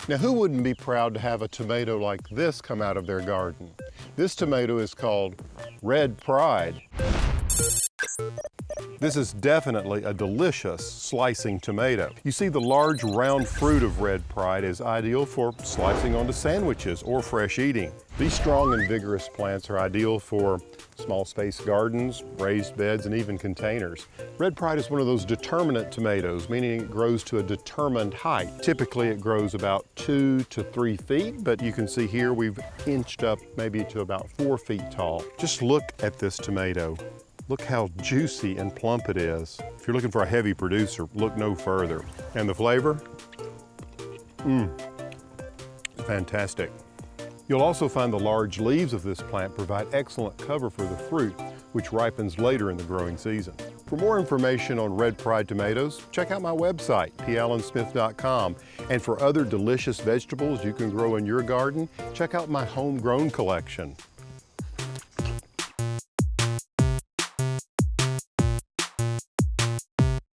Now, who wouldn't be proud to have a tomato like this come out of their garden? This tomato is called Red Pride. This is definitely a delicious slicing tomato. You see, the large round fruit of Red Pride is ideal for slicing onto sandwiches or fresh eating. These strong and vigorous plants are ideal for small space gardens, raised beds, and even containers. Red Pride is one of those determinate tomatoes, meaning it grows to a determined height. Typically it grows about 2 to 3 feet, but you can see here we've inched up maybe to about 4 feet tall. Just look at this tomato. Look how juicy and plump it is. If you're looking for a heavy producer, look no further. And the flavor? Fantastic. You'll also find the large leaves of this plant provide excellent cover for the fruit, which ripens later in the growing season. For more information on Red Pride tomatoes, check out my website, palensmith.com. And for other delicious vegetables you can grow in your garden, check out my homegrown collection.